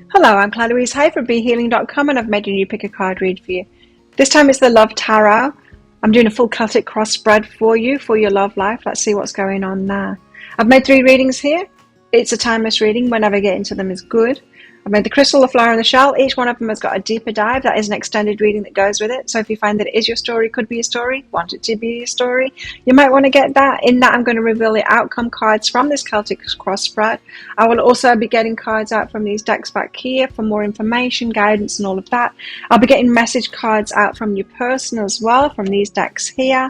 Hello, I'm Claire Louise Hay from BeHealing.com, and I've made a new pick a card read for you. This time it's the Love Tarot. I'm doing a full Celtic cross spread for you for your love life. Let's see what's going on there. I've made 3 readings here. It's a timeless reading. Whenever I get into them is good. I've made the crystal, the flower, and the shell. Each one of them has got a deeper dive. That is an extended reading that goes with it. So if you find that it is your story, could be a story, want it to be a story, you might want to get that. In that, I'm going to reveal the outcome cards from this Celtic cross spread. I will also be getting cards out from these decks back here for more information, guidance, and all of that. I'll be getting message cards out from your person as well from these decks here.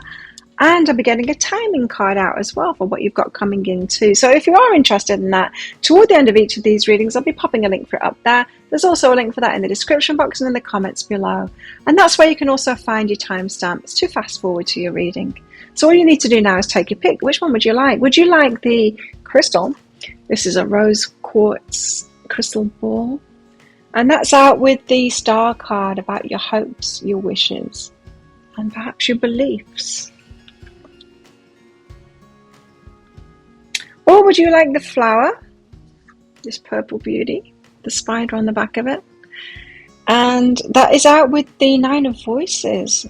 And I'll be getting a timing card out as well for what you've got coming in too. So if you are interested in that, toward the end of each of these readings, I'll be popping a link for it up there. There's also a link for that in the description box and in the comments below. And that's where you can also find your timestamps to fast forward to your reading. So all you need to do now is take your pick. Which one would you like? Would you like the crystal? This is a rose quartz crystal ball. And that's out with the star card about your hopes, your wishes, and perhaps your beliefs. Or would you like the flower, this purple beauty, the spider on the back of it? And that is out with the 9 of voices,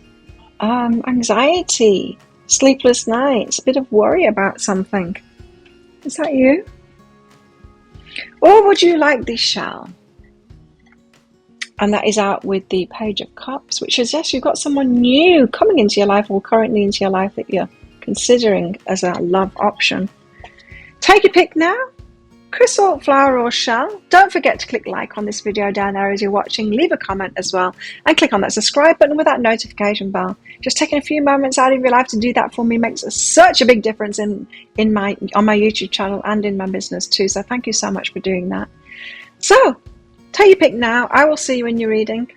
anxiety, sleepless nights, a bit of worry about something. Is that you? Or would you like the shell? And that is out with the Page of Cups, which suggests you've got someone new coming into your life or currently into your life that you're considering as a love option. Take your pick now, crystal, flower or shell. Don't forget to click like on this video down there as you're watching, leave a comment as well, and click on that subscribe button with that notification bell. Just taking a few moments out of your life to do that for me makes such a big difference on my YouTube channel and in my business too, so thank you so much for doing that. So, take your pick now. I will see you in your reading.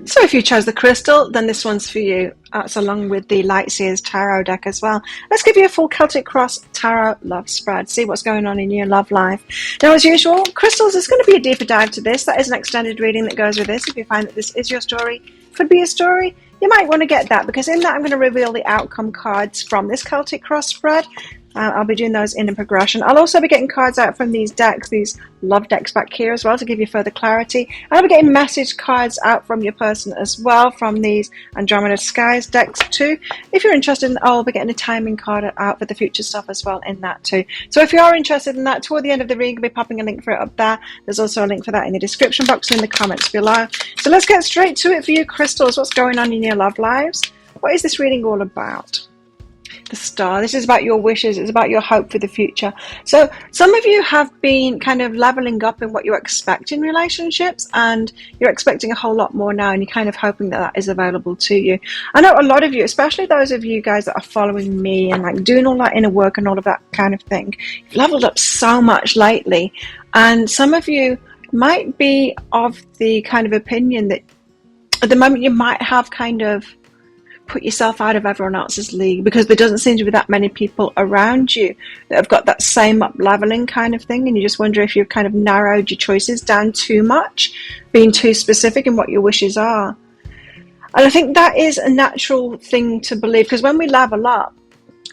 So if you chose the crystal, then this one's for you. That's along with the Lightseers Tarot deck as well. Let's give you a full Celtic Cross Tarot love spread. See what's going on in your love life. Now, as usual, crystals, there's going to be a deeper dive to this. That is an extended reading that goes with this. If you find that this is your story, could be a story, you might want to get that, because in that I'm going to reveal the outcome cards from this Celtic Cross spread. I'll be doing those in a progression. I'll also be getting cards out from these decks, these love decks back here as well, to give you further clarity. And I'll be getting message cards out from your person as well from these Andromeda Skies decks too. If you're interested, I'll be getting a timing card out for the future stuff as well in that too. So if you are interested in that, toward the end of the reading, I'll be popping a link for it up there. There's also a link for that in the description box and in the comments below. So let's get straight to it for you crystals. What's going on in your love lives? What is this reading all about? The star. This is about your wishes. It's about your hope for the future. So some of you have been kind of leveling up in what you expect in relationships, and you're expecting a whole lot more now, and you're kind of hoping that that is available to you. I know a lot of you, especially those of you guys that are following me and like doing all that inner work and all of that kind of thing, you've leveled up so much lately, and some of you might be of the kind of opinion that at the moment you might have kind of put yourself out of everyone else's league, because there doesn't seem to be that many people around you that have got that same up leveling kind of thing, and you just wonder if you've kind of narrowed your choices down too much, being too specific in what your wishes are. And I think that is a natural thing to believe, because when we level up,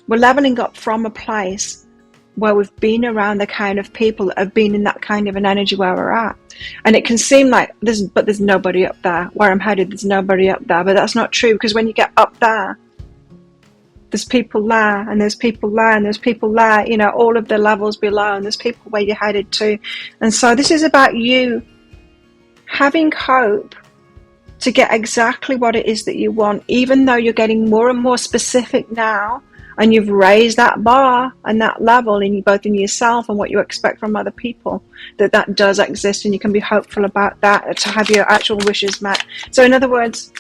we're leveling up from a place where we've been around the kind of people that have been in that kind of an energy where we're at. And it can seem like there's nobody up there. Where I'm headed, there's nobody up there. But that's not true, because when you get up there, there's people there, and there's people there, and there's people there, you know, all of the levels below, and there's people where you're headed to. And so this is about you having hope to get exactly what it is that you want, even though you're getting more and more specific now. And you've raised that bar and that level in both in yourself and what you expect from other people, that does exist, and you can be hopeful about that to have your actual wishes met. So in other words,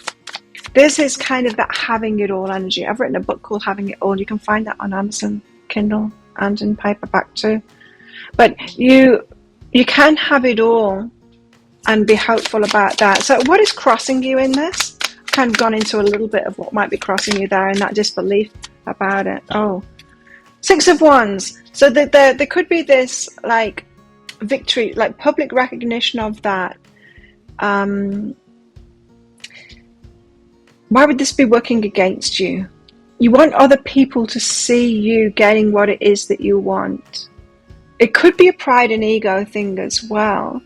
this is kind of that having it all energy. I've written a book called Having It All. You can find that on Amazon, Kindle, and in paperback too. But you can have it all and be hopeful about that. So what is crossing you in this? I've kind of gone into a little bit of what might be crossing you there in that disbelief about it. Oh, 6 of Wands. So there could be this like victory, like public recognition of that. Why would this be working against you? You want other people to see you getting what it is that you want. It could be a pride and ego thing as well.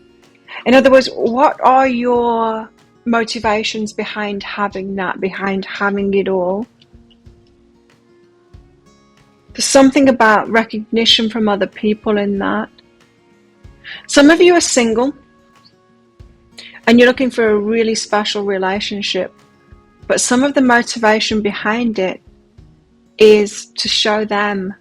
In other words, what are your motivations behind having that, behind having it all? There's something about recognition from other people in that. Some of you are single and you're looking for a really special relationship, but some of the motivation behind it is to show them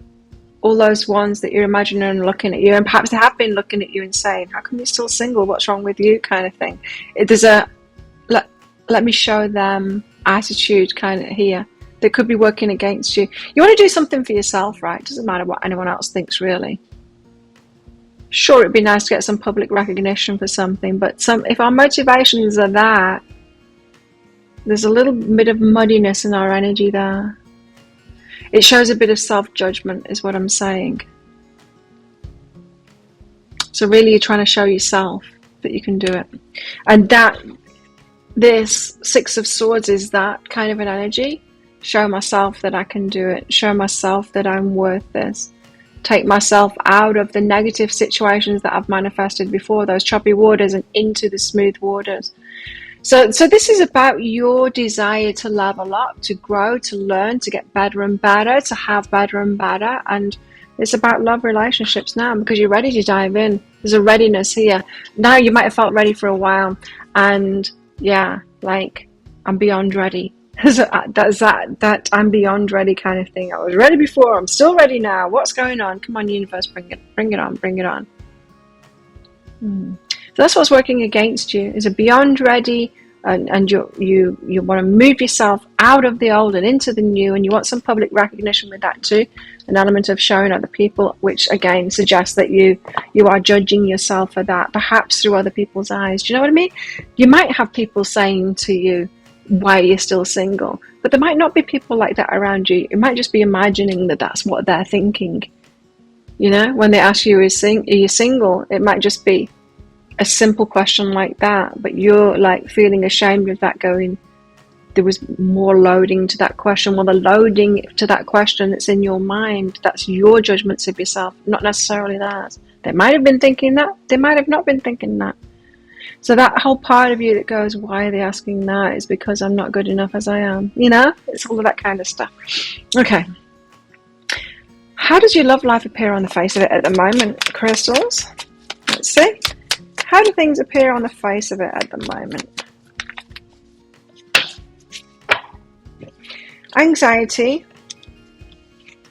all those ones that you're imagining and looking at you, and perhaps they have been looking at you and saying, how come you're still single? What's wrong with you? Kind of thing. There's a let me show them attitude kind of here that could be working against you. You want to do something for yourself, right? It doesn't matter what anyone else thinks, really. Sure, it'd be nice to get some public recognition for something, but if our motivations are that, there's a little bit of muddiness in our energy there. It shows a bit of self-judgment is what I'm saying. So really you're trying to show yourself that you can do it. And that this Six of Swords is that kind of an energy. Show myself that I can do it. Show myself that I'm worth this. Take myself out of the negative situations that I've manifested before, those choppy waters, and into the smooth waters. So this is about your desire to level up, to grow, to learn, to get better and better, to have better and better. And it's about love relationships now because you're ready to dive in. There's a readiness here. Now you might have felt ready for a while. And yeah, like I'm beyond ready. That's that I'm beyond ready kind of thing. I was ready before. I'm still ready now. What's going on? Come on, universe, bring it on. So that's what's working against you, is a beyond ready, and you want to move yourself out of the old and into the new, and you want some public recognition with that too, an element of showing other people, which again suggests that you are judging yourself for that, perhaps through other people's eyes. Do you know what I mean? You might have people saying to you, why are you still single? But there might not be people like that around you. You might just be imagining that that's what they're thinking. You know, when they ask you, are you single? It might just be a simple question like that, but you're like feeling ashamed of that, going, there was more loading to that question. Well, the loading to that question that's in your mind, that's your judgments of yourself, not necessarily theirs. They might have been thinking that, they might have not been thinking that. So that whole part of you that goes, why are they asking that? Is because I'm not good enough as I am. You know, it's all of that kind of stuff. Okay. How does your love life appear on the face of it at the moment, crystals? Let's see. How do things appear on the face of it at the moment? Anxiety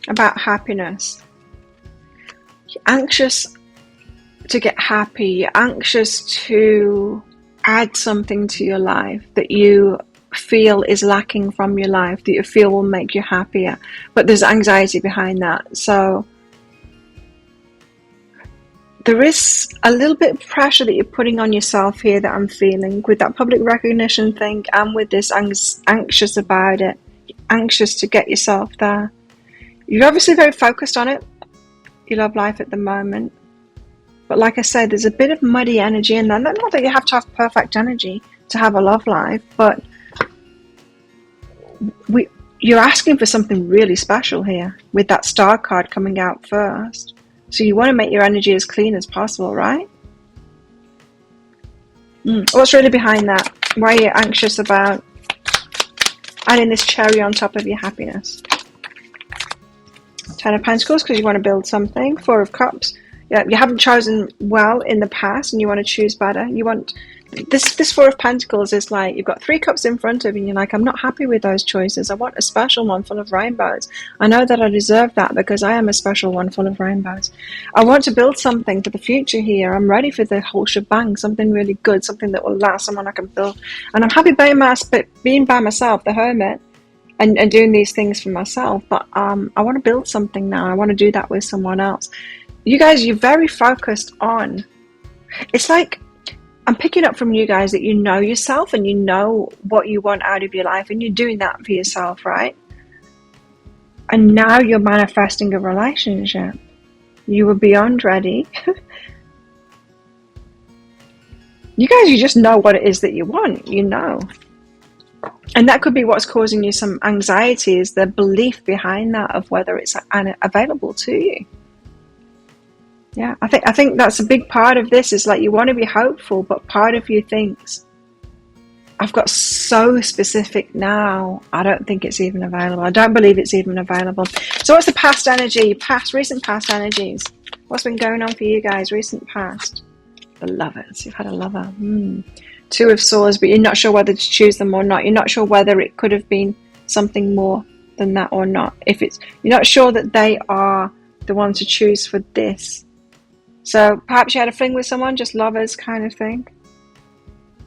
about happiness. You're anxious to get happy. You're anxious to add something to your life that you feel is lacking from your life, that you feel will make you happier. But there's anxiety behind that. So there is a little bit of pressure that you're putting on yourself here that I'm feeling with that public recognition thing, and with this anxious about it. You're anxious to get yourself there. You're obviously very focused on it, your love life at the moment. But like I said, there's a bit of muddy energy in there. Not that you have to have perfect energy to have a love life, but you're asking for something really special here with that star card coming out first. So you want to make your energy as clean as possible, right? What's really behind that? Why are you anxious about adding this cherry on top of your happiness? Ten of Pentacles, because you want to build something. Four of Cups. Yeah, you haven't chosen well in the past and you want to choose better. You want this Four of Pentacles is like you've got 3 cups in front of you and you're like, I'm not happy with those choices. I want a special one full of rainbows. I know that I deserve that because I am a special one full of rainbows. I want to build something for the future here. I'm ready for the whole shebang, something really good, something that will last, someone I can build. And I'm happy being by myself, the hermit, and doing these things for myself. But I want to build something now. I want to do that with someone else. You guys, you're very focused on, it's like I'm picking up from you guys that you know yourself and you know what you want out of your life and you're doing that for yourself, right? And now you're manifesting a relationship. You were beyond ready. You guys, you just know what it is that you want, you know. And that could be what's causing you some anxiety, is the belief behind that of whether it's available to you. Yeah, I think that's a big part of this, is like you want to be hopeful, but part of you thinks, I've got so specific now, I don't think it's even available. I don't believe it's even available. So what's the past energy, recent past energies? What's been going on for you guys, recent past? The lovers, you've had a lover. Two of Swords, but you're not sure whether to choose them or not. You're not sure whether it could have been something more than that or not. You're not sure that they are the one to choose for this. So perhaps you had a fling with someone, just lovers kind of thing.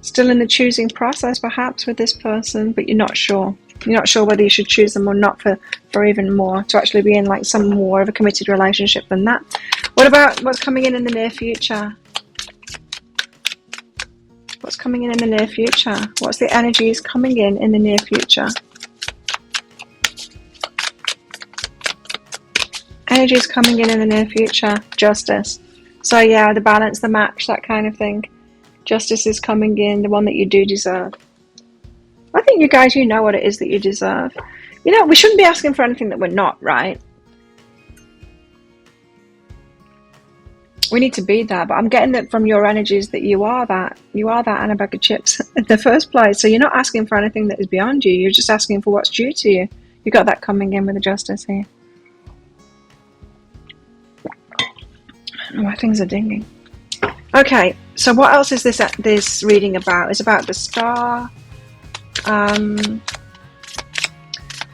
Still in the choosing process perhaps with this person, but you're not sure. You're not sure whether you should choose them or not for even more, to actually be in like some more of a committed relationship than that. What about what's coming in the near future? What's coming in the near future? What's the energies coming in the near future? Energies coming in the near future. Justice. So yeah, the balance, the match, that kind of thing. Justice is coming in, the one that you do deserve. I think you guys, you know what it is that you deserve. You know, we shouldn't be asking for anything that we're not, right? We need to be that, but I'm getting that from your energies that you are that. You are that and a bag of chips in the first place. So you're not asking for anything that is beyond you. You're just asking for what's due to you. You got that coming in with the Justice here. I don't know why things are dinging. Okay, so what else is this reading about? It's about the star. So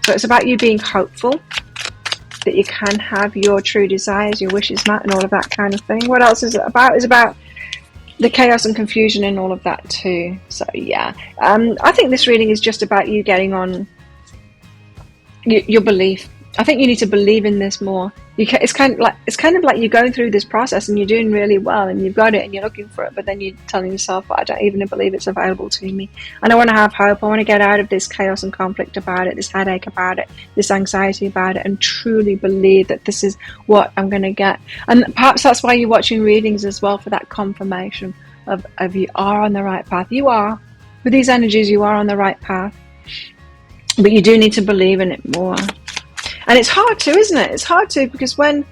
it's about you being hopeful that you can have your true desires, your wishes met, and all of that kind of thing. What else is it about? It's about the chaos and confusion and all of that too. So yeah, I think this reading is just about you getting on your belief. I think you need to believe in this more. It's kind of like you're going through this process and you're doing really well and you've got it and you're looking for it, but then you're telling yourself, but I don't even believe it's available to me. And I want to have hope. I want to get out of this chaos and conflict about it, this headache about it, this anxiety about it, and truly believe that this is what I'm going to get. And perhaps that's why you're watching readings as well, for that confirmation of you are on the right path. You are. With these energies, you are on the right path. But you do need to believe in it more. And it's hard to, isn't it? It's hard to, because when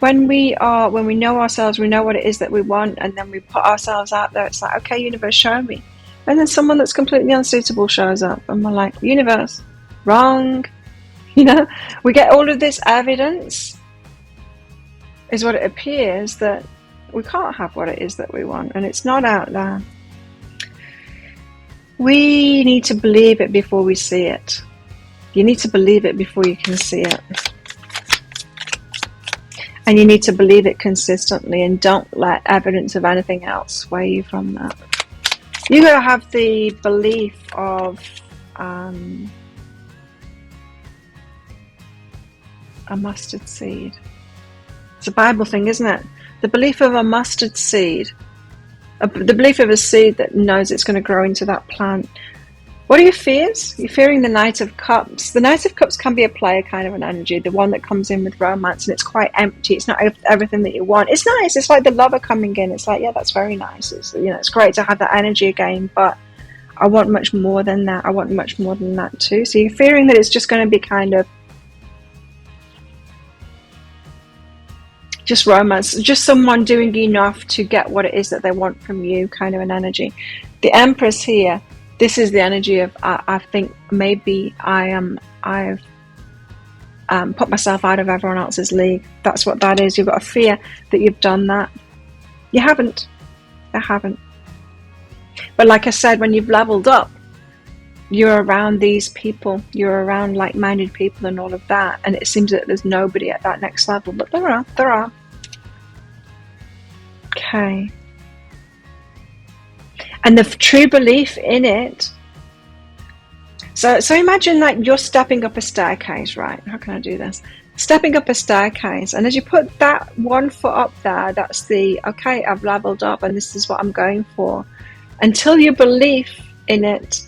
we know ourselves, we know what it is that we want, and then we put ourselves out there, it's like, okay, universe, show me. And then someone that's completely unsuitable shows up, and we're like, universe, wrong. You know, we get all of this evidence, is what it appears, that we can't have what it is that we want, and it's not out there. We need to believe it before we see it. You need to believe it before you can see it. And you need to believe it consistently, and don't let evidence of anything else sway you from that. You got to have the belief of a mustard seed. It's a Bible thing, isn't it? The belief of a mustard seed. The belief of a seed that knows it's going to grow into that plant. What are your fears? You're fearing the Knight of Cups. The Knight of Cups can be a player kind of an energy, the one that comes in with romance, and it's quite empty. It's not everything that you want. It's nice. It's like the lover coming in. It's like, yeah, that's very nice. It's, you know, it's great to have that energy again, but I want much more than that. I want much more than that too. So you're fearing that it's just going to be kind of just romance, just someone doing enough to get what it is that they want from you, kind of an energy. The Empress here. This is the energy of, I think maybe I've put myself out of everyone else's league. That's what that is. You've got a fear that you've done that. You haven't. I haven't. But like I said, when you've leveled up, you're around these people. You're around like-minded people and all of that. And it seems that there's nobody at that next level. But there are. Okay. And the true belief in it. So imagine like you're stepping up a staircase, right? How can I do this? Stepping up a staircase. And as you put that one foot up there, that's the, okay, I've leveled up and this is what I'm going for. Until you believe in it,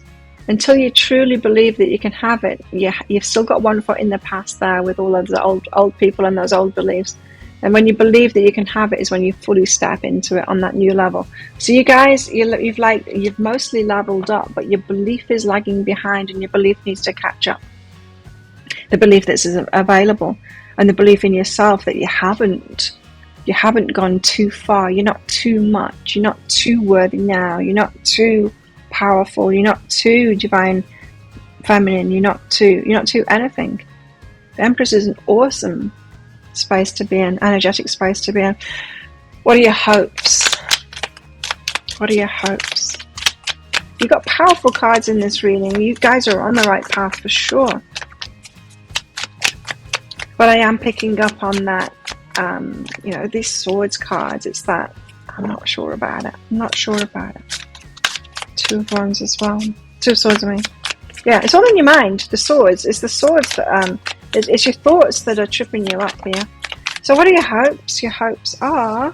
until you truly believe that you can have it, you've still got one foot in the past there with all of the old people and those old beliefs. And when you believe that you can have it is when you fully step into it on that new level. So you guys, you've mostly leveled up, but your belief is lagging behind, and your belief needs to catch up. The belief that's available, and the belief in yourself that you You haven't gone too far. You're not too much. You're not too worthy now. You're not too powerful. You're not too divine feminine. You're not too anything. The Empress is an awesome space to be in, energetic space to be in. What are your hopes? What are your hopes? You've got powerful cards in this reading. You guys are on the right path for sure. But I am picking up on that, these swords cards. It's that, I'm not sure about it. I'm not sure about it. Two of Wands as well. Two of Swords, I mean. Yeah, it's all in your mind. The swords. It's the swords that, it's your thoughts that are tripping you up here. So what are your hopes? Your hopes are,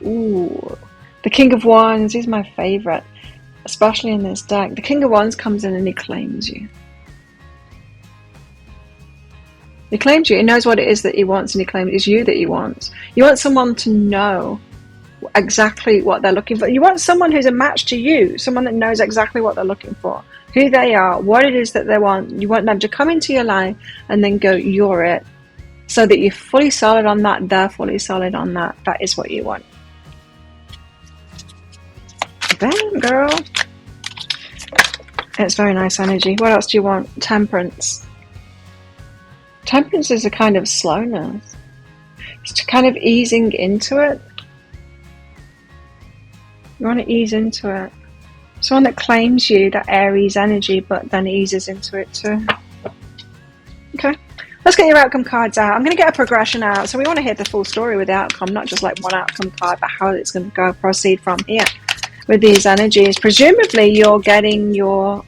the King of Wands. He's my favourite, especially in this deck. The King of Wands comes in and he claims you. He claims you. He knows what it is that he wants, and he claims it's you that he wants. You want someone to know exactly what they're looking for. You want someone who's a match to you, someone that knows exactly what they're looking for, who they are, what it is that they want. You want them to come into your life and then go, you're it. So that you're fully solid on that, they're fully solid on that. That is what you want. Damn, girl. It's very nice energy. What else do you want? Temperance. Temperance is a kind of slowness. It's kind of easing into it. You want to ease into it. Someone that claims you, that Aries energy, but then eases into it too. Okay. Let's get your outcome cards out. I'm going to get a progression out. So we want to hear the full story with the outcome, not just like one outcome card, but how it's going to go, proceed from here with these energies. Presumably you're getting your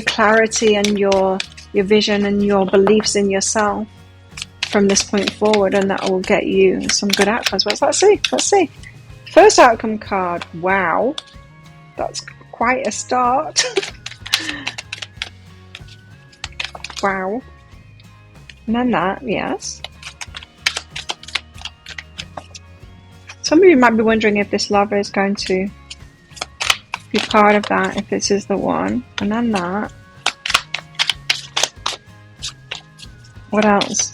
clarity and your vision and your beliefs in yourself from this point forward, and that will get you some good outcomes. Well, let's see. First outcome card. Wow, that's quite a start. Wow. And then that, yes. Some of you might be wondering if this lover is going to be part of that, if this is the one. And then that. What else?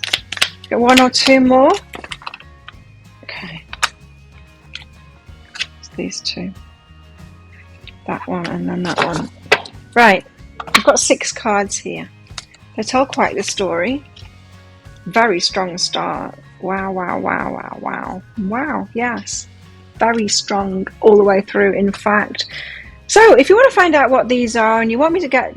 Get one or two more? Okay. It's these two. That one and then that one. Right. I've got 6 cards here. They tell quite the story. Very strong start. Wow, wow, wow, wow, wow. Wow, yes. Very strong all the way through, in fact. So, if you want to find out what these are, and you want me to get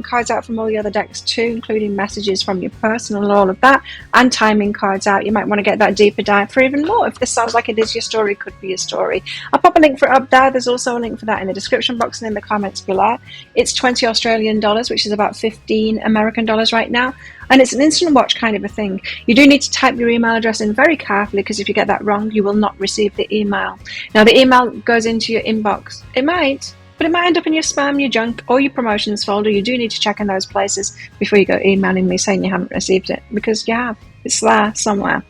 cards out from all the other decks too, including messages from your personal and all of that, and timing cards out, you might want to get that deeper dive for even more. If this sounds like it is your story, could be your story. I'll pop a link for it up there. There's also a link for that in the description box and in the comments below. It's 20 Australian dollars, which is about 15 American dollars right now. And it's an instant watch kind of a thing. You do need to type your email address in very carefully, because if you get that wrong, you will not receive the email. Now, the email goes into your inbox. It might, but it might end up in your spam, your junk, or your promotions folder. You do need to check in those places before you go emailing me saying you haven't received it, because you have. It's there somewhere.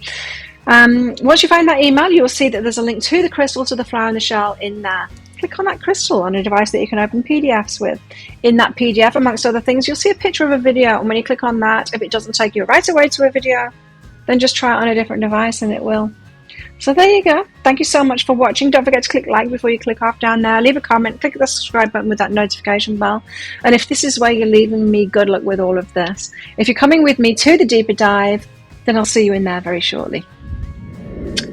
Once you find that email, you will see that there's a link to the crystal, to the flower and the shell in there. Click on that crystal on a device that you can open PDFs with. In that PDF, amongst other things, you'll see a picture of a video, and when you click on that, if it doesn't take you right away to a video, then just try it on a different device and it will. So there you go. Thank you so much for watching. Don't forget to click like before you click off down there. Leave a comment, click the subscribe button with that notification bell. And if this is where you're leaving me, good luck with all of this. If you're coming with me to the deeper dive, then I'll see you in there very shortly.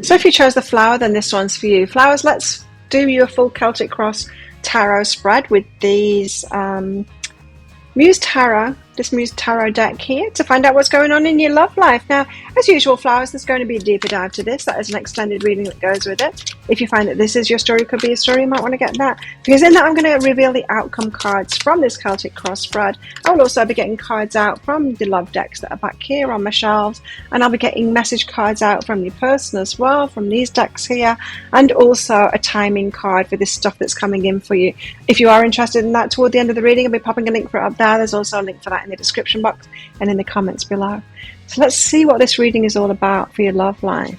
So if you chose the flower, then this one's for you. Flowers, let's do you a full Celtic Cross tarot spread with these Muse Tarot, this Muse Tarot deck here, to find out what's going on in your love life. Now, as usual, flowers, there's going to be a deeper dive to this. That is an extended reading that goes with it. If you find that this is your story, could be a story, you might want to get that. Because in that, I'm going to reveal the outcome cards from this Celtic Cross spread. I will also be getting cards out from the love decks that are back here on my shelves. And I'll be getting message cards out from your person as well, from these decks here. And also a timing card for this stuff that's coming in for you. If you are interested in that, toward the end of the reading, I'll be popping a link for it up there. There's also a link for that in the description box and in the comments below. So let's see what this reading is all about for your love life.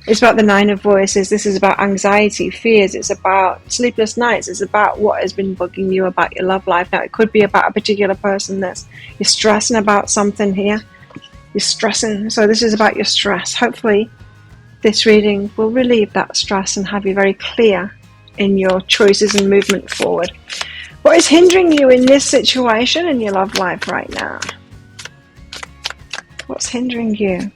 It's about the 9 of Voices. This is about anxiety, fears. It's about sleepless nights. It's about what has been bugging you about your love life. Now, it could be about a particular person that's you're stressing about something here. You're stressing. So this is about your stress. Hopefully, this reading will relieve that stress and have you very clear in your choices and movement forward. What is hindering you in this situation in your love life right now? What's hindering you?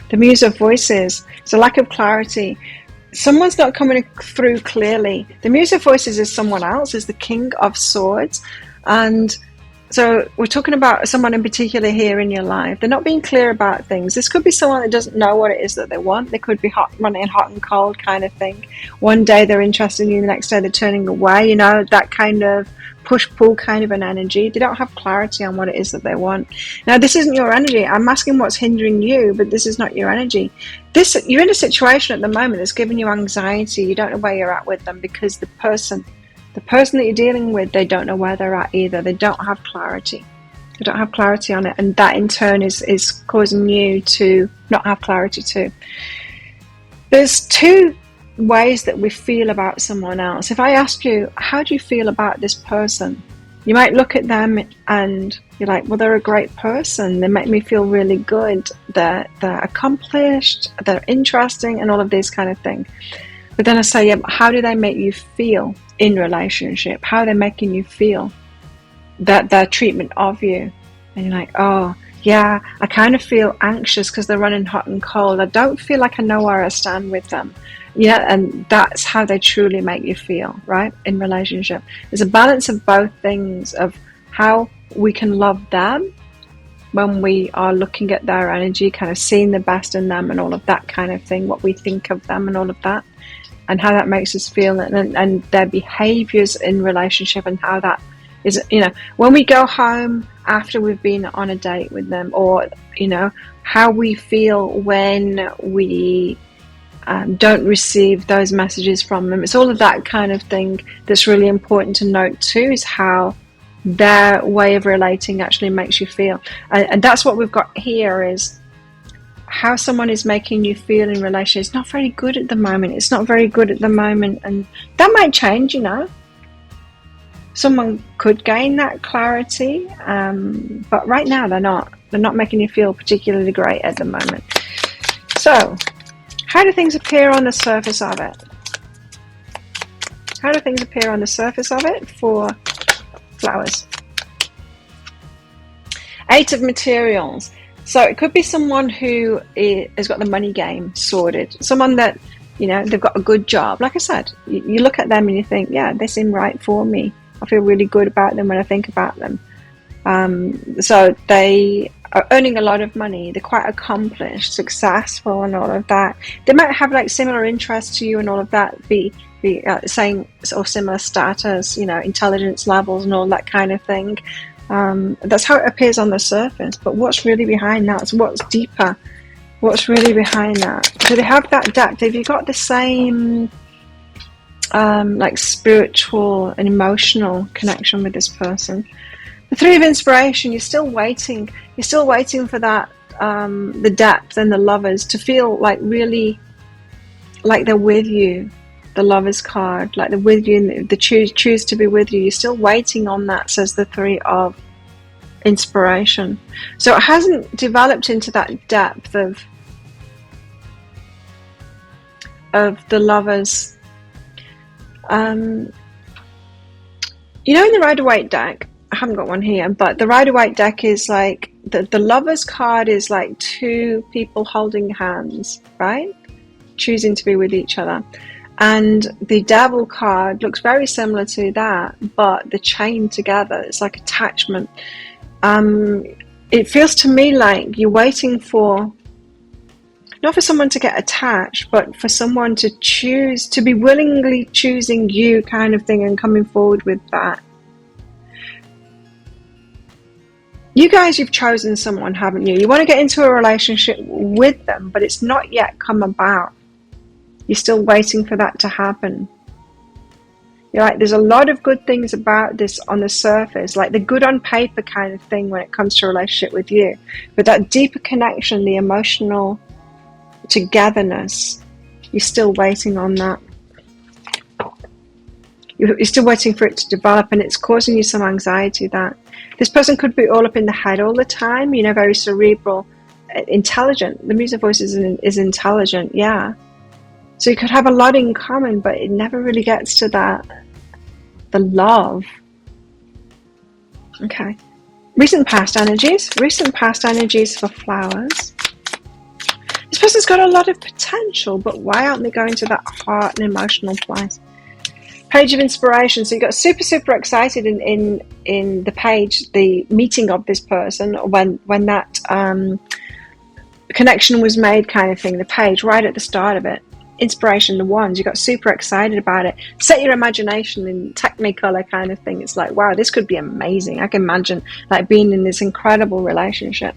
The Muse of Voices. It's a lack of clarity. Someone's not coming through clearly. The Muse of Voices is someone else, is the King of Swords. And so we're talking about someone in particular here in your life. They're not being clear about things. This could be someone that doesn't know what it is that they want. They could be running hot and cold kind of thing. One day they're interested in you, the next day they're turning away. You know, that kind of push-pull kind of an energy. They don't have clarity on what it is that they want. Now, this isn't your energy. I'm asking what's hindering you, but this is not your energy. You're in a situation at the moment that's giving you anxiety. You don't know where you're at with them because the person that you're dealing with, they don't know where they're at either. They don't have clarity. They don't have clarity on it, and that in turn is causing you to not have clarity too. There's two ways that we feel about someone else. If I ask you, how do you feel about this person? You might look at them and you're like, well, they're a great person. They make me feel really good. They're accomplished. They're interesting, and all of this kind of thing. But then I say, yeah, but how do they make you feel in relationship? How are they making you feel? That their treatment of you? And you're like, oh, yeah, I kind of feel anxious because they're running hot and cold. I don't feel like I know where I stand with them. Yeah, and that's how they truly make you feel, right? In relationship. There's a balance of both things, of how we can love them when we are looking at their energy, kind of seeing the best in them and all of that kind of thing, what we think of them and all of that, and how that makes us feel, and their behaviors in relationship, and how that is, you know, when we go home after we've been on a date with them, or, you know, how we feel when we don't receive those messages from them. It's all of that kind of thing that's really important to note too, is how their way of relating actually makes you feel. And that's what we've got here, is how someone is making you feel in relation. It's not very good at the moment. It's not very good at the moment. And that might change, you know. Someone could gain that clarity. But right now they're not. They're not making you feel particularly great at the moment. So, how do things appear on the surface of it? How do things appear on the surface of it for flowers? 8 of Materials. So it could be someone who has got the money game sorted. Someone that, you know, they've got a good job. Like I said, you look at them and you think, yeah, they seem right for me. I feel really good about them when I think about them. So they are earning a lot of money. They're quite accomplished, successful, and all of that. They might have like similar interests to you and all of that. Be same or similar status, you know, intelligence levels and all that kind of thing. That's how it appears on the surface. But what's really behind that? What's deeper? What's really behind that? Do they have that depth? Have you got the same like spiritual and emotional connection with this person? The 3 of Inspiration, you're still waiting. You're still waiting for that, the depth and the lovers to feel like really like they're with you. The Lovers card, like they're with you, and they choose to be with you. You're still waiting on that, says the 3 of Inspiration. So it hasn't developed into that depth of the lovers. You know, in the Rider-Waite deck, I haven't got one here, but the Rider-Waite deck is like, the Lovers card is like 2 people holding hands, right? Choosing to be with each other. And the Devil card looks very similar to that, but the chain together, it's like attachment. It feels to me like you're waiting for, not for someone to get attached, but for someone to choose, to be willingly choosing you kind of thing, and coming forward with that. You guys, you've chosen someone, haven't you? You want to get into a relationship with them, but it's not yet come about. You're still waiting for that to happen. You're like, there's a lot of good things about this on the surface, like the good on paper kind of thing when it comes to a relationship with you. But that deeper connection, the emotional togetherness, you're still waiting on that. You're still waiting for it to develop, and it's causing you some anxiety. That this person could be all up in the head all the time, you know, very cerebral intelligent. The music voice is intelligent, yeah. So you could have a lot in common, but it never really gets to the love. Okay. Recent past energies for flowers. This person's got a lot of potential, but why aren't they going to that heart and emotional place? Page of inspiration. So you got super, super excited in the page, the meeting of this person, when that connection was made, kind of thing. The page right at the start of it. Inspiration, the wands. You got super excited about it. Set your imagination in Technicolor, kind of thing. It's like, wow, this could be amazing. I can imagine like being in this incredible relationship.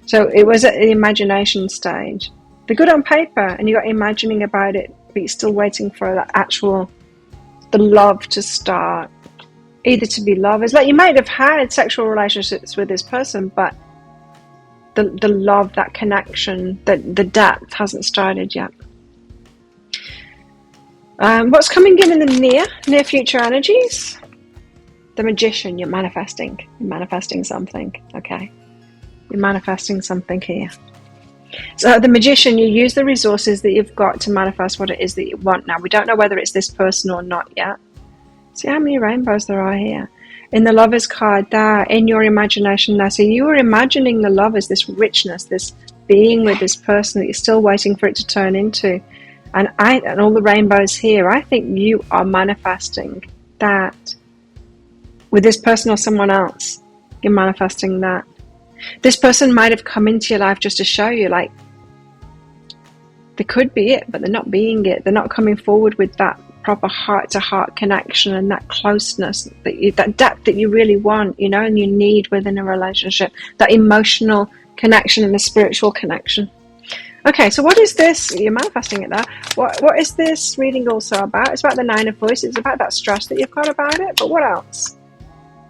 So it was at the imagination stage. They're good on paper, and you got imagining about it, but you're still waiting for that actual, the love to start, either to be lovers. Like, you might have had sexual relationships with this person, but the love, that connection, the depth hasn't started yet. What's coming in the near future energies? The Magician. You're manifesting something. Okay, you're manifesting something here. So the Magician, you use the resources that you've got to manifest what it is that you want. Now, we don't know whether it's this person or not yet. See how many rainbows there are here. In the Lovers card there, in your imagination there. So you were imagining the love as this richness, this being with this person that you're still waiting for it to turn into. And all the rainbows here, I think you are manifesting that with this person or someone else. You're manifesting that. This person might have come into your life just to show you, like, they could be it, but they're not being it. They're not coming forward with that proper heart-to-heart connection and that closeness, that depth that you really want, and you need within a relationship. That emotional connection and the spiritual connection. Okay, so what is this? You're manifesting it there. What is this reading also about? It's about the Nine of Voices. It's about that stress that you've got about it. But what else?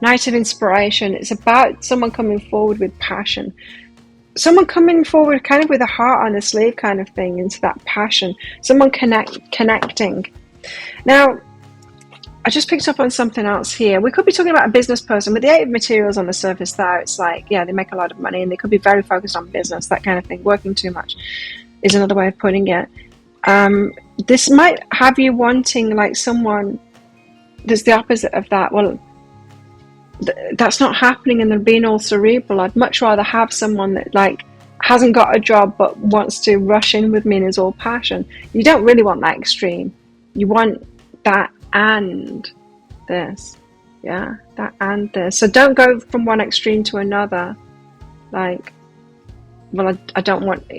Knight of Inspiration. It's about someone coming forward with passion. Someone coming forward kind of with a heart on the sleeve kind of thing into that passion. Someone connecting. Now, I just picked up on something else here. We could be talking about a business person. With the Eight of Materials on the surface there, it's like, yeah, they make a lot of money and they could be very focused on business, that kind of thing. Working too much is another way of putting it. This might have you wanting like someone that's the opposite of that. Well, that's not happening and they're being all cerebral. I'd much rather have someone that like hasn't got a job but wants to rush in with me and is all passion. You don't really want that extreme. You want that and this. Yeah, that and this. So don't go from one extreme to another. Like, well, I don't want...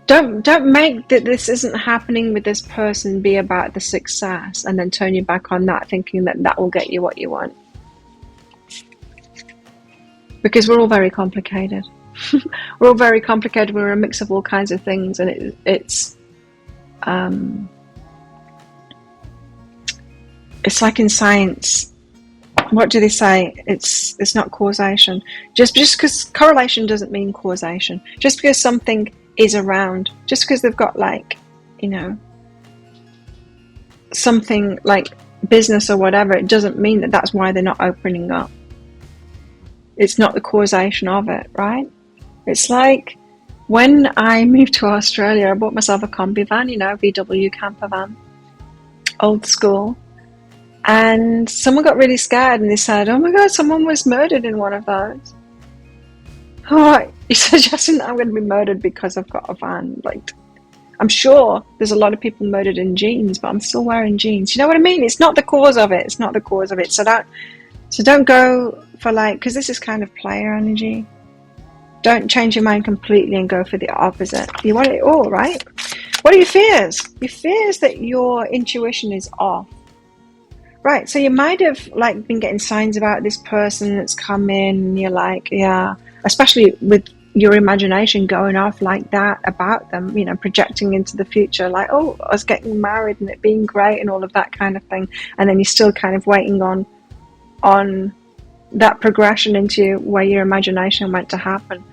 Don't make that this isn't happening with this person be about the success and then turn your back on that, thinking that will get you what you want. Because we're all very complicated. We're all very complicated. We're a mix of all kinds of things, and it's like in science. What do they say? It's not causation. Just because correlation doesn't mean causation. Just because something is around, just because they've got like, something like business or whatever, it doesn't mean that that's why they're not opening up. It's not the causation of it, right? It's like when I moved to Australia, I bought myself a combi van, VW camper van, old school. And someone got really scared and they said, oh my God, someone was murdered in one of those. Oh, you're suggesting that I'm going to be murdered because I've got a van? Like, I'm sure there's a lot of people murdered in jeans, but I'm still wearing jeans. You know what I mean? It's not the cause of it. It's not the cause of it. So don't go for like, because this is kind of player energy. Don't change your mind completely and go for the opposite. You want it all, right? What are your fears? Your fears that your intuition is off. Right, so you might have like been getting signs about this person that's come in, and you're like, yeah, especially with your imagination going off like that about them, projecting into the future, like, oh, us getting married and it being great and all of that kind of thing, and then you're still kind of waiting on that progression into where your imagination went to happen.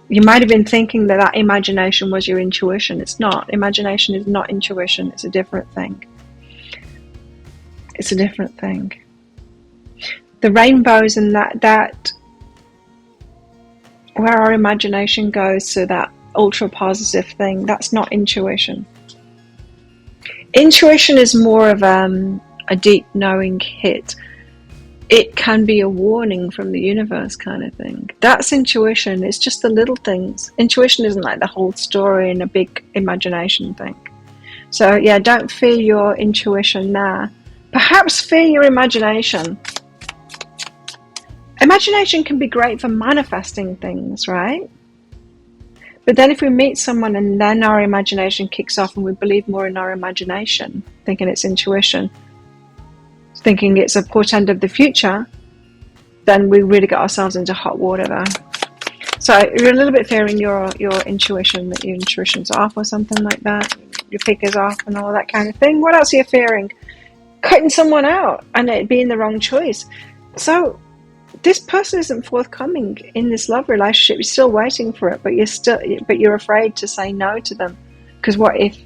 You might have been thinking that imagination was your intuition. It's not. Imagination is not intuition. It's a different thing. It's a different thing. The rainbows and that where our imagination goes to that ultra positive thing. That's not intuition. Intuition is more of a deep knowing hit. It can be a warning from the universe kind of thing. That's intuition. It's just the little things. Intuition isn't like the whole story and a big imagination thing. So yeah, don't fear your intuition there. Perhaps fear your imagination. Imagination can be great for manifesting things, right? But then if we meet someone and then our imagination kicks off and we believe more in our imagination, thinking it's intuition, thinking it's a portent of the future, then we really got ourselves into hot water there. So you're a little bit fearing your intuition, that your intuition's off or something like that, your pick is off and all that kind of thing. What else are you fearing? Cutting someone out and it being the wrong choice. So this person isn't forthcoming in this love relationship. You're still waiting for it, but you're afraid to say no to them, because what if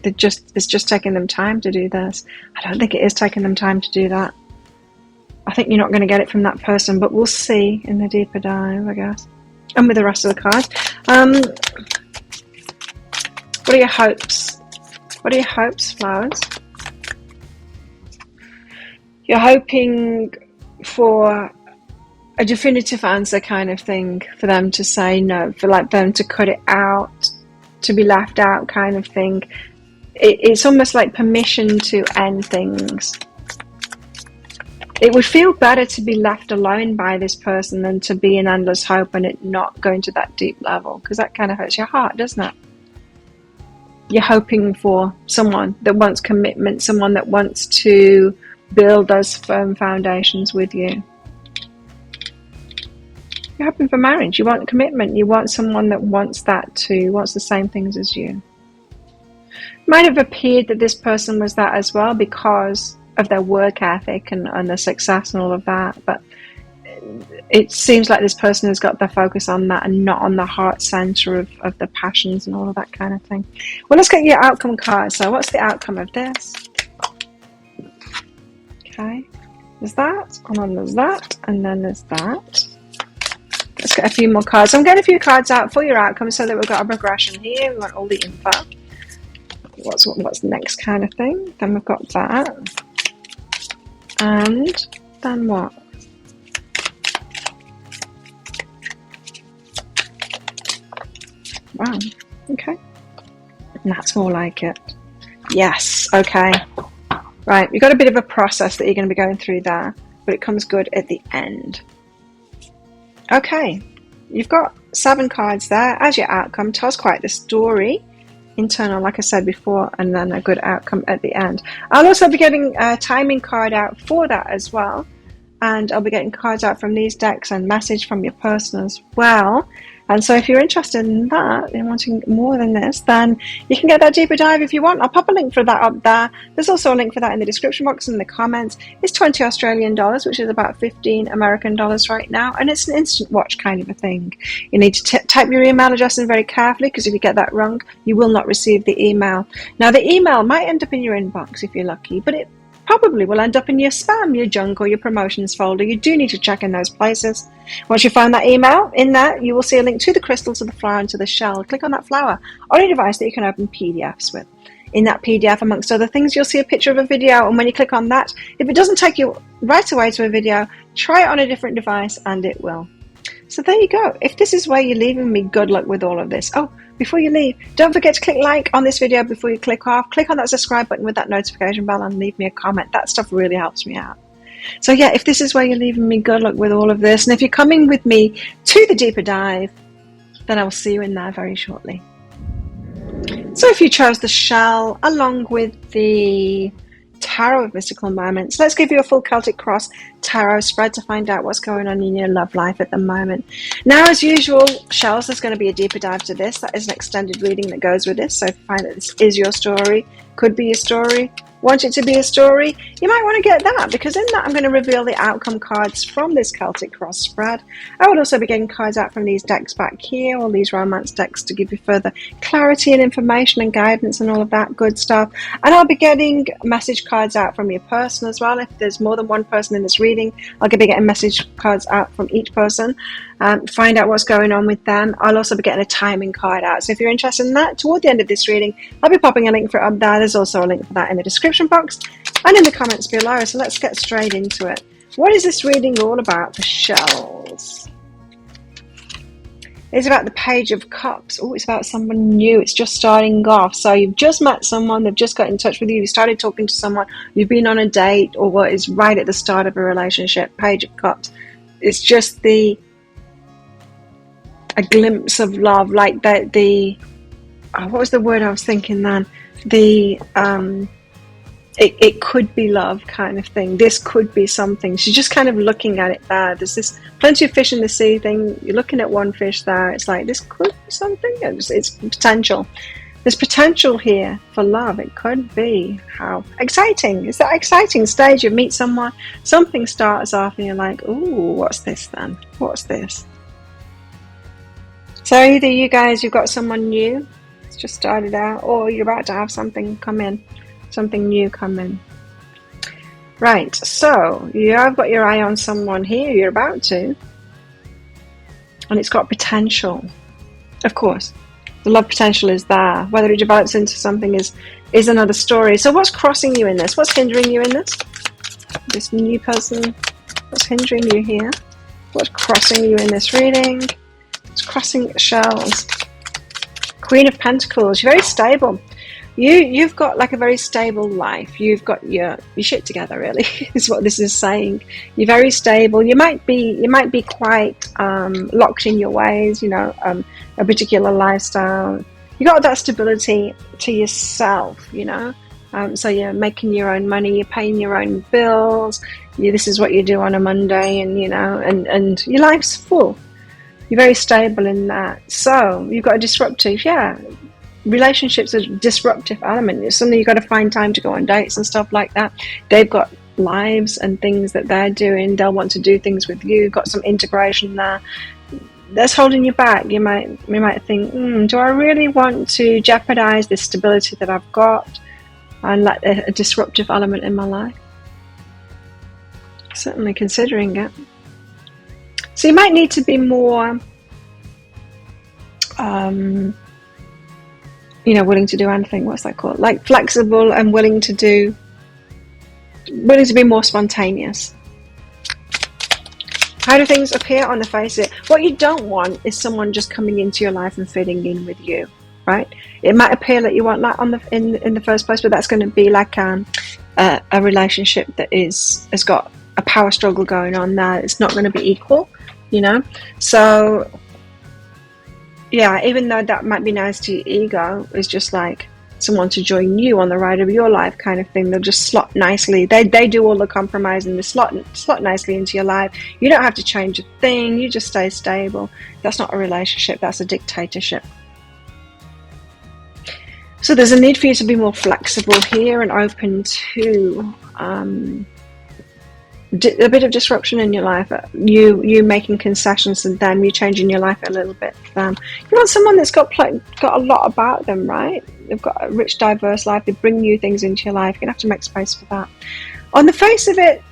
it's just taking them time to do this? I don't think it is taking them time to do that. I think you're not going to get it from that person, but we'll see in the deeper dive, I guess, and with the rest of the cards. What are your hopes? What are your hopes, flowers? You're hoping for a definitive answer kind of thing, for them to say no, for like them to cut it out, to be left out kind of thing. It's almost like permission to end things. It would feel better to be left alone by this person than to be in endless hope and it not going to that deep level, because that kind of hurts your heart, doesn't it? You're hoping for someone that wants commitment, someone that wants to build those firm foundations with you. You're hoping for marriage. You want commitment. You want someone that wants that too, wants the same things as you. It might have appeared that this person was that as well because of their work ethic and their success and all of that, but it seems like this person has got their focus on that and not on the heart center of the passions and all of that kind of thing. Well, let's get your outcome card. So what's the outcome of this? Okay, there's that, and then there's that, and then there's that. Let's get a few more cards. I'm getting a few cards out for your outcome so that we've got a progression here. We want all the info. What's next kind of thing. Then we've got that. And then what? Wow. Okay. And that's more like it. Yes. Okay. Right. You've got a bit of a process that you're going to be going through there, but it comes good at the end. Okay. You've got 7 cards there as your outcome. Tells quite the story. Internal, like I said before, and then a good outcome at the end. I'll also be getting a timing card out for that as well, and I'll be getting cards out from these decks and message from your person as well. And so if you're interested in that and wanting more than this, then you can get that deeper dive if you want. I'll pop a link for that up there. There's also a link for that in the description box and in the comments. It's 20 Australian dollars, which is about 15 American dollars right now. And it's an instant watch kind of a thing. You need to type your email address in very carefully, because if you get that wrong, you will not receive the email. Now, the email might end up in your inbox if you're lucky, but it probably will end up in your spam, your junk, or your promotions folder. You do need to check in those places. Once you find that email, in that you will see a link to the crystal, to the flower, and to the shell. Click on that flower on your device that you can open PDFs with. In that PDF, amongst other things, you'll see a picture of a video, and when you click on that, if it doesn't take you right away to a video, try it on a different device and it will. So there you go. If this is where you're leaving me, good luck with all of this. Oh, before you leave, don't forget to click like on this video before you click off. Click on that subscribe button with that notification bell and leave me a comment. That stuff really helps me out. So yeah, if this is where you're leaving me, good luck with all of this. And if you're coming with me to the deeper dive, then I will see you in there very shortly. So if you chose the shell along with the Tarot of Mystical Moments, let's give you a full Celtic Cross tarot spread to find out what's going on in your love life at the moment. Now, as usual, shells, there's going to be a deeper dive to this. That is an extended reading that goes with this. So if you find that this is your story, could be your story, want it to be a story, you might want to get that, because in that I'm going to reveal the outcome cards from this Celtic cross spread. I will also be getting cards out from these decks back here, all these romance decks, to give you further clarity and information and guidance and all of that good stuff. And I'll be getting message cards out from your person as well. If there's more than one person in this reading, I'll be getting message cards out from each person. Find out what's going on with them. I'll also be getting a timing card out. So if you're interested in that, toward the end of this reading, I'll be popping a link for it up there. There's also a link for that in the description box and in the comments below. So let's get straight into it. What is this reading all about for shells? It's about the Page of Cups. Oh, it's about someone new. It's just starting off. So you've just met someone. They've just got in touch with you. You started talking to someone. You've been on a date, or what is right at the start of a relationship. Page of Cups. It's just a glimpse of love, like what was the word I was thinking then? It could be love kind of thing. This could be something. She's just kind of looking at it there. There's this plenty of fish in the sea thing. You're looking at one fish there. It's like, this could be something. It's potential. There's potential here for love. It could be. How exciting. It's that exciting stage. You meet someone, something starts off and you're like, ooh, what's this then? What's this? So either you guys, you've got someone new, it's just started out, or you're about to have something come in, something new come in. Right, so you have got your eye on someone here, you're about to, and it's got potential. Of course, the love potential is there. Whether it develops into something is another story. So what's crossing you in this? What's hindering you in this? This new person, what's hindering you here? What's crossing you in this reading? It's crossing shells. Queen of Pentacles. You're very stable. You've got like a very stable life. You've got your shit together, really, is what this is saying. You're very stable. You might be quite locked in your ways, a particular lifestyle. You got that stability to yourself, so you're making your own money, you're paying your own bills. This is what you do on a Monday, and and your life's full. You're very stable in that. So you've got a disruptive, relationships are a disruptive element. It's something you've got to find time to go on dates and stuff like that. They've got lives and things that they're doing. They'll want to do things with you. You've got some integration there. That's holding you back. You might think, do I really want to jeopardize this stability that I've got and let a disruptive element in my life? Certainly considering it. So you might need to be more, willing to do anything. What's that called? Like flexible and willing to be more spontaneous. How do things appear on the face of it? What you don't want is someone just coming into your life and fitting in with you, right? It might appear that you want that in the first place, but that's going to be like a relationship that has got a power struggle going on there. It's not going to be equal. So even though that might be nice to your ego, it's just like someone to join you on the ride of your life kind of thing. They'll just slot nicely. They do all the compromising. They slot nicely into your life. You don't have to change a thing. You just stay stable. That's not a relationship. That's a dictatorship. So there's a need for you to be more flexible here and open to a bit of disruption in your life, you making concessions to them, you changing your life a little bit for them. You want someone that's got a lot about them, right? They've got a rich, diverse life. They bring new things into your life. You're going to have to make space for that. On the face of it,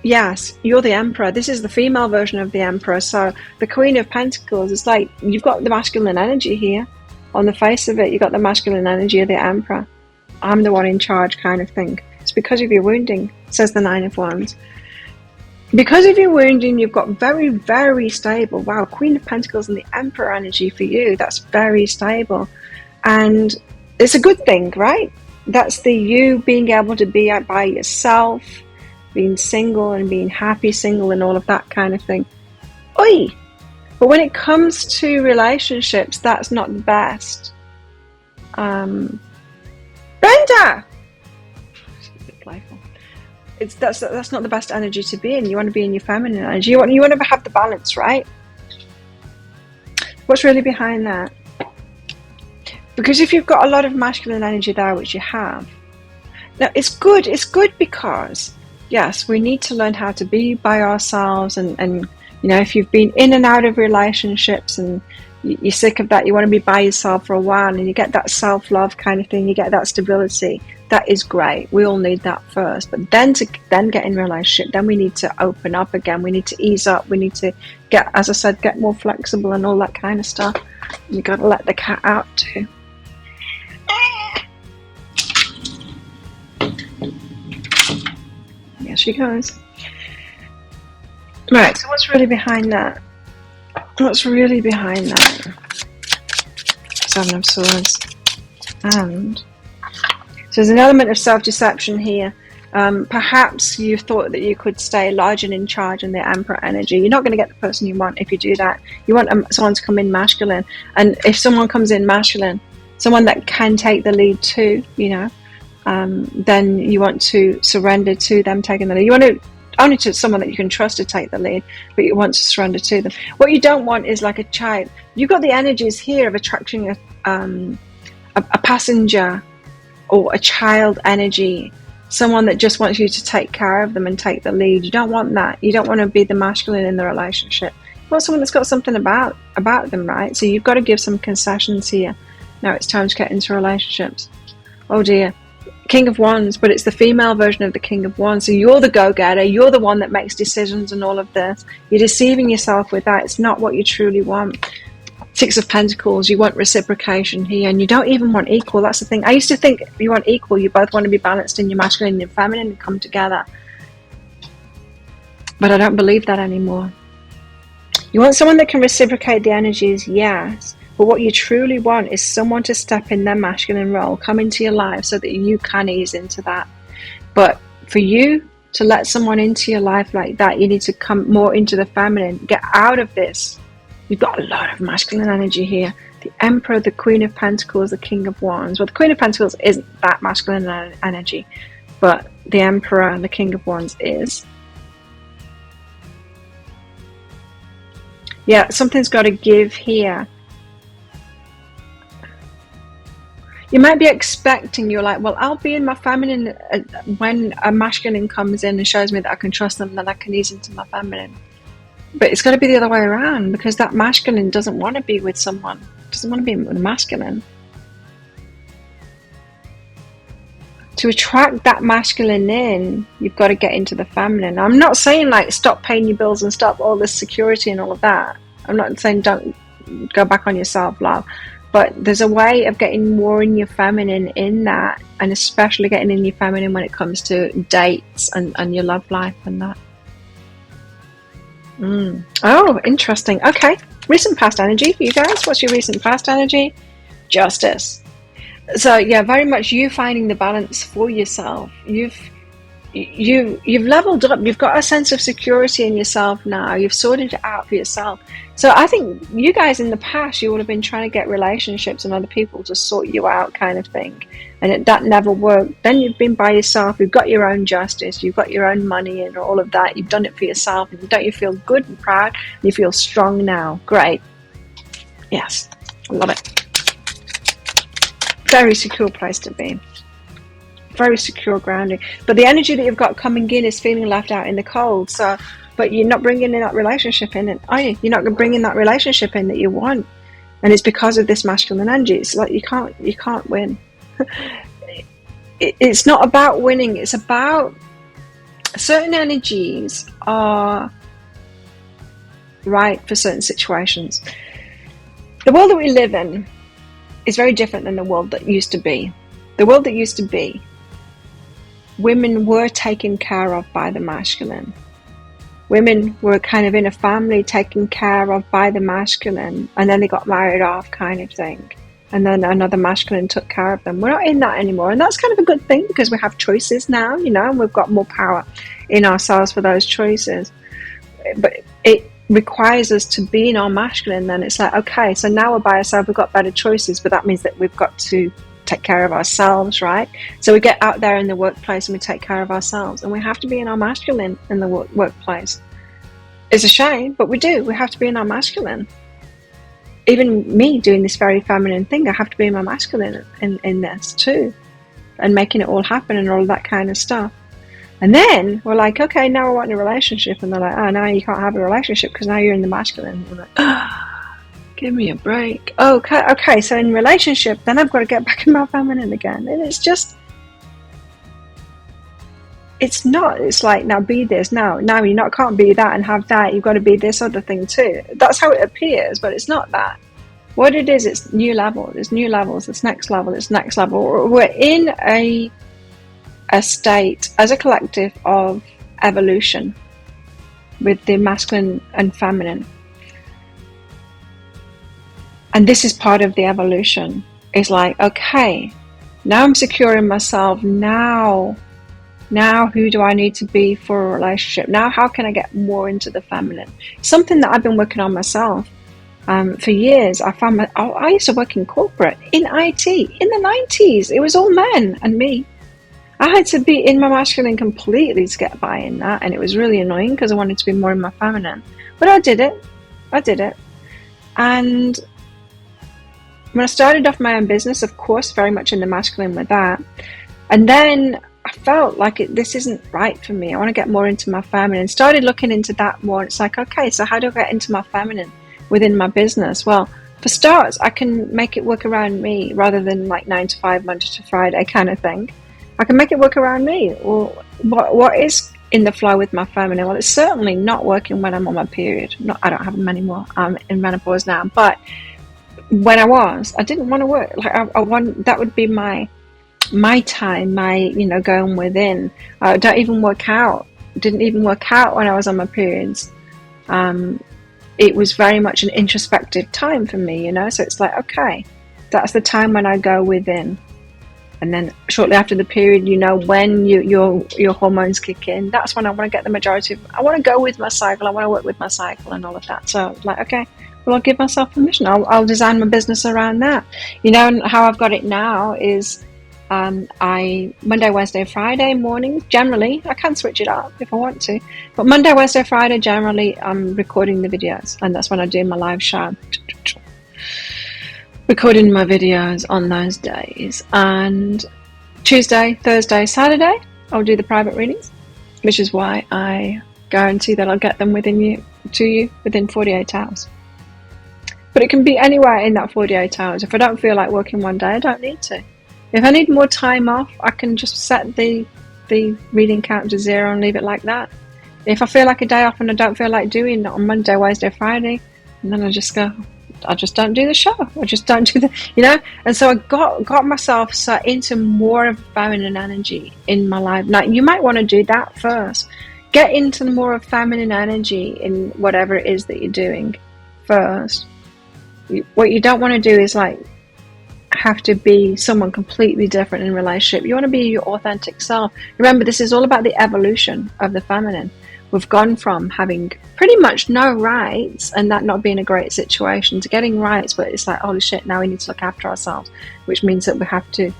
yes, you're the Emperor. This is the female version of the Emperor. So the Queen of Pentacles, it's like you've got the masculine energy here. On the face of it, you've got the masculine energy of the Emperor. I'm the one in charge kind of thing. It's because of your wounding, says the Nine of Wands. Because of your wounding, you've got very, very stable. Wow, Queen of Pentacles and the Emperor energy for you. That's very stable. And it's a good thing, right? That's the you being able to be out by yourself, being single and being happy single and all of that kind of thing. Oi! But when it comes to relationships, that's not the best. Brenda! It's a bit playful. That's not the best energy to be in. You want to be in your feminine energy. You want to have the balance, right? What's really behind that? Because if you've got a lot of masculine energy there, which you have, Now, it's good. It's good because, yes, we need to learn how to be by ourselves. And if you've been in and out of relationships and you're sick of that, you want to be by yourself for a while and you get that self-love kind of thing, you get that stability, that is great. We all need that first. But then to get in a relationship, then we need to open up again. We need to ease up. We need to get, as I said, get more flexible and all that kind of stuff. You've got to let the cat out too. There she goes. Right, so what's really behind that? What's really behind that? Seven of Swords. And so there's an element of self-deception here. Perhaps you thought that you could stay large and in charge in the Emperor energy. You're not going to get the person you want if you do that. You want someone to come in masculine. And if someone comes in masculine, someone that can take the lead too, then you want to surrender to them taking the lead. You want to only to someone that you can trust to take the lead, but you want to surrender to them. What you don't want is like a child. You've got the energies here of attracting a passenger or a child energy, someone that just wants you to take care of them and take the lead. You don't want that. You don't want to be the masculine in the relationship. You want someone that's got something about them, right? So you've got to give some concessions here. Now it's time to get into relationships. Oh dear. King of Wands, but it's the female version of the King of Wands. So you're the go-getter. You're the one that makes decisions and all of this. You're deceiving yourself with that. It's not what you truly want. Six of Pentacles, you want reciprocation here, and you don't even want equal. That's the thing. I used to think if you want equal, you both want to be balanced in your masculine and your feminine and come together. But I don't believe that anymore. You want someone that can reciprocate the energies, yes. But what you truly want is someone to step in their masculine role, come into your life so that you can ease into that. But for you to let someone into your life like that, you need to come more into the feminine. Get out of this. You've got a lot of masculine energy here. The Emperor, the Queen of Pentacles, the King of Wands. Well, the Queen of Pentacles isn't that masculine energy, but the Emperor and the King of Wands is. Yeah, something's got to give here. You might be expecting, you're like, well, I'll be in my feminine when a masculine comes in and shows me that I can trust them, then I can ease into my feminine. But it's got to be the other way around, because that masculine doesn't want to be with someone, doesn't want to be with a masculine. To attract that masculine in, you've got to get into the feminine. I'm not saying like stop paying your bills and stop all this security and all of that. I'm not saying don't go back on your self-love. But there's a way of getting more in your feminine in that, and especially getting in your feminine when it comes to dates and your love life and that. Oh, interesting. Okay. Recent past energy for you guys. What's your recent past energy? Justice. So yeah, very much you finding the balance for yourself. You've leveled up. You've got a sense of security in yourself now. You've sorted it out for yourself. So I think you guys in the past, you would have been trying to get relationships and other people to sort you out kind of thing. And that never worked. Then you've been by yourself. You've got your own justice. You've got your own money and all of that. You've done it for yourself. And don't you feel good and proud? You feel strong now. Great. Yes. I love it. Very secure place to be. Very secure grounding. But the energy that you've got coming in is feeling left out in the cold. So, but you're not bringing in that relationship in, are you? You're not bringing that relationship in that you want. And it's because of this masculine energy. It's like you can't win. It's not about winning. It's about certain energies are right for certain situations. The world that we live in is very different than the world that used to be. The world that used to be, women were taken care of by the masculine. Women were kind of in a family taken care of by the masculine, and then they got married off kind of thing. And then another masculine took care of them. We're not in that anymore. And that's kind of a good thing, because we have choices now, and we've got more power in ourselves for those choices. But it requires us to be in our masculine. Then it's like, okay, so now we're by ourselves, we've got better choices, but that means that we've got to take care of ourselves, right? So we get out there in the workplace and we take care of ourselves, and we have to be in our masculine in the workplace. It's a shame, but we do. We have to be in our masculine. Even me doing this very feminine thing, I have to be in my masculine in this too. and making it all happen and all of that kind of stuff. And then we're like, okay, now I want a relationship. And they're like, oh, now you can't have a relationship because now you're in the masculine. And we're like, oh, give me a break. Okay, so in relationship, then I've got to get back in my feminine again. And it's just, it's not, it's like, now be this, now you not can't be that and have that, you've got to be this other thing too. That's how it appears, but it's not that. What it is, it's new level, it's new levels, it's next level, it's next level. We're in a state as a collective of evolution with the masculine and feminine. And this is part of the evolution. It's like, okay, now I'm secure in myself, now who do I need to be for a relationship? Now how can I get more into the feminine? Something that I've been working on myself for years. I used to work in corporate, in IT, in the 90s. It was all men and me. I had to be in my masculine completely to get by in that, and it was really annoying because I wanted to be more in my feminine. But I did it. And when I started off my own business, of course, very much in the masculine with that. And then I felt like this isn't right for me. I want to get more into my feminine. Started looking into that more. It's like, okay, so how do I get into my feminine within my business? Well, for starters, I can make it work around me rather than like 9 to 5, Monday to Friday kind of thing. I can make it work around me. Well, what is in the flow with my feminine? Well, it's certainly not working when I'm on my period. I don't have them anymore. I'm in menopause now. But when I didn't want to work. Like I want, that would be my time, going within. I don't even work out. Didn't even work out when I was on my periods. It was very much an introspective time for me, so it's like, okay, that's the time when I go within. And then shortly after the period, when your hormones kick in, that's when I want to get the majority I want to go with my cycle, I want to work with my cycle and all of that. So like, okay, well, I'll give myself permission. I'll design my business around that. And how I've got it now is Monday, Wednesday, Friday mornings, generally, I can switch it up if I want to, but Monday, Wednesday, Friday, generally, I'm recording the videos, and that's when I do my live show. Recording my videos on those days. And Tuesday, Thursday, Saturday, I'll do the private readings, which is why I guarantee that I'll get them to you within 48 hours. But it can be anywhere in that 48 hours. If I don't feel like working one day, I don't need to. If I need more time off, I can just set the reading count to 0 and leave it like that. If I feel like a day off and I don't feel like doing it on Monday, Wednesday, Friday, and then I just don't do the show. I just don't do And so I got myself set into more of feminine energy in my life. Now, you might want to do that first. Get into more of feminine energy in whatever it is that you're doing first. What you don't want to do is like have to be someone completely different in relationship. You want to be your authentic self. Remember, this is all about the evolution of the feminine. We've gone from having pretty much no rights and that not being a great situation to getting rights, but it's like, holy shit, now we need to look after ourselves, which means that we have to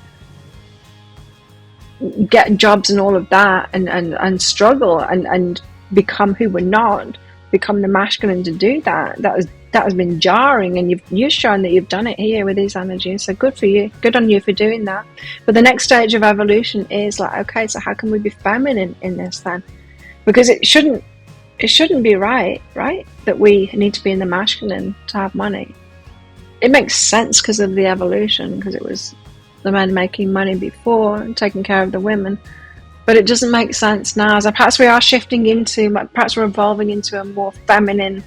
get jobs and all of that and struggle and become who we're not, become the masculine to do that. That has been jarring, and you've shown that you've done it here with these energies, so good for you, good on you for doing that. But the next stage of evolution is like, okay, so how can we be feminine in this then? Because it shouldn't be right that we need to be in the masculine to have money. It makes sense because of the evolution, because it was the men making money before and taking care of the women, but it doesn't make sense now. So perhaps we are shifting into, perhaps we're evolving into a more feminine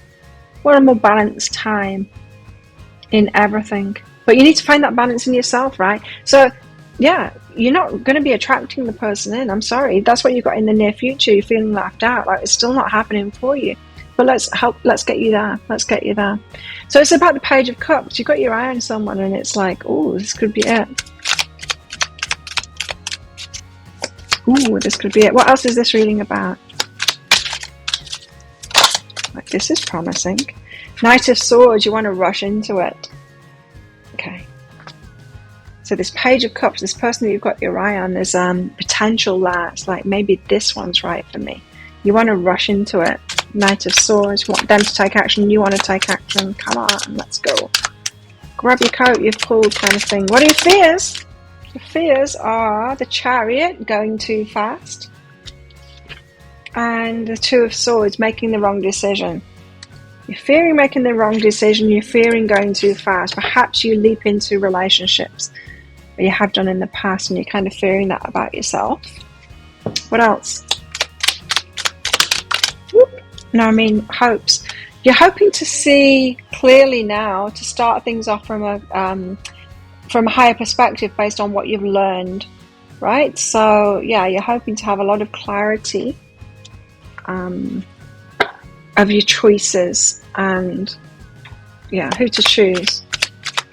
or a more balanced time in everything. But you need to find that balance in yourself, right? So yeah, you're not going to be attracting the person in. I'm sorry. That's what you've got in the near future. You're feeling left out. Like it's still not happening for you. But let's get you there. Let's get you there. So it's about the Page of Cups. You've got your eye on someone and it's like, oh, this could be it. Ooh, this could be it. What else is this reading about? Like, this is promising. Knight of Swords, you want to rush into it. Okay. So this Page of Cups, this person that you've got your eye on, there's potential there. It's like, maybe this one's right for me. You want to rush into it. Knight of Swords, you want them to take action, you want to take action. Come on, let's go. Grab your coat, you've pulled kind of thing. What are your fears? The fears are the Chariot, going too fast, and the Two of Swords, making the wrong decision. You're fearing making the wrong decision, you're fearing going too fast. Perhaps you leap into relationships, or you have done in the past, and you're kind of fearing that about yourself. What else? Whoop. No, I mean hopes. You're hoping to see clearly now, to start things off from a higher perspective based on what you've learned, right? So yeah, you're hoping to have a lot of clarity of your choices, and yeah, who to choose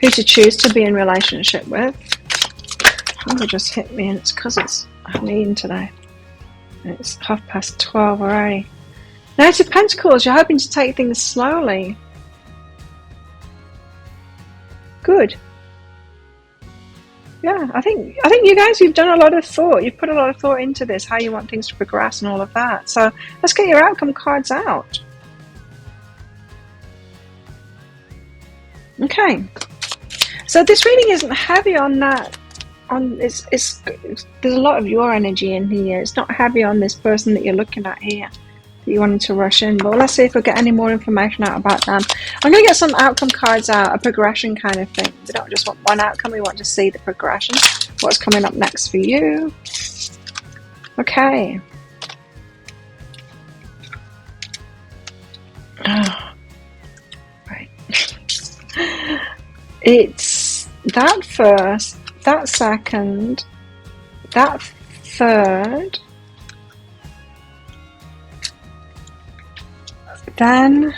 to be in relationship with. Hunger just hit me, and it's because I haven't eaten today. It's 12:30 already. Knight of Pentacles, you're hoping to take things slowly. Good. Yeah, I think you guys, you've done a lot of thought. You've put a lot of thought into this, how you want things to progress and all of that. So let's get your outcome cards out. Okay. So this reading isn't heavy on that. There's a lot of your energy in here. It's not heavy on this person that you're looking at here, that you wanted to rush in. But let's see if we'll get any more information out about them. I'm going to get some outcome cards out, a progression kind of thing. We don't just want one outcome, we want to see the progression. What's coming up next for you? Okay. Oh. Right. It's that first, that second, that third, then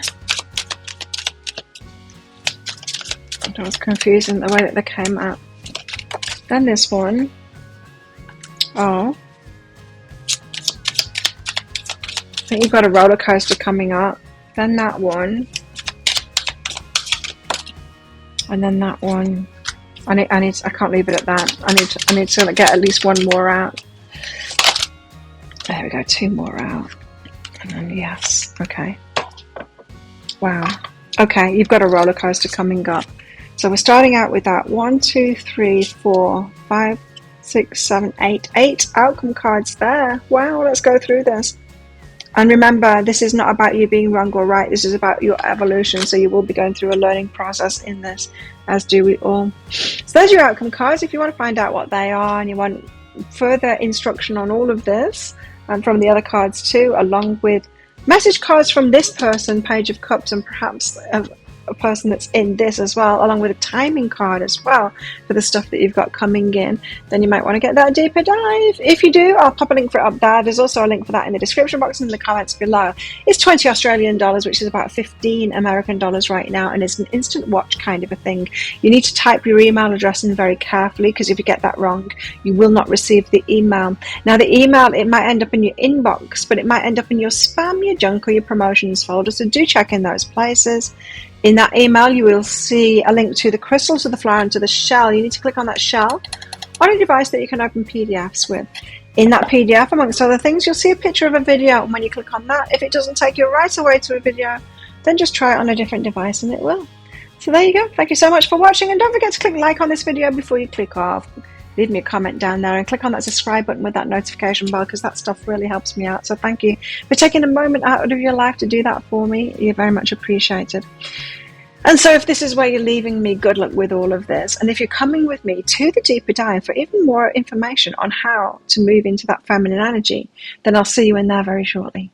that was confusing the way that they came out. Then this one. Oh, I think you've got a roller coaster coming up. Then that one, and then that one. I can't leave it at that. I need to get at least one more out. There we go, 2 more out. And then yes, okay. Wow. Okay, you've got a roller coaster coming up. So we're starting out with that 1, 2, 3, 4, 5, 6, 7, 8. 8 outcome cards there. Wow, let's go through this. And remember, this is not about you being wrong or right. This is about your evolution. So you will be going through a learning process in this, as do we all. So there's your outcome cards. If you want to find out what they are and you want further instruction on all of this, and from the other cards too, along with message cards from this person, Page of Cups, and perhaps a person that's in this as well, along with a timing card as well for the stuff that you've got coming in, then you might want to get that deeper dive. If you do, I'll pop a link for it up there. There's also a link for that in the description box and in the comments below. It's 20 Australian dollars, which is about 15 American dollars right now, and it's an instant watch kind of a thing. You need to type your email address in very carefully, because if you get that wrong, you will not receive the email. Now the email, it might end up in your inbox, but it might end up in your spam, your junk, or your promotions folder, so do check in those places. In that email, you will see a link to the crystal, to the flower, and to the shell. You need to click on that shell on a device that you can open PDFs with. In that PDF, amongst other things, you'll see a picture of a video, and when you click on that, if it doesn't take you right away to a video, then just try it on a different device and it will. So there you go. Thank you so much for watching, and don't forget to click like on this video before you click off. Leave me a comment down there and click on that subscribe button with that notification bell, because that stuff really helps me out. So thank you for taking a moment out of your life to do that for me. You're very much appreciated. And so if this is where you're leaving me, good luck with all of this. And if you're coming with me to the deeper dive for even more information on how to move into that feminine energy, then I'll see you in there very shortly.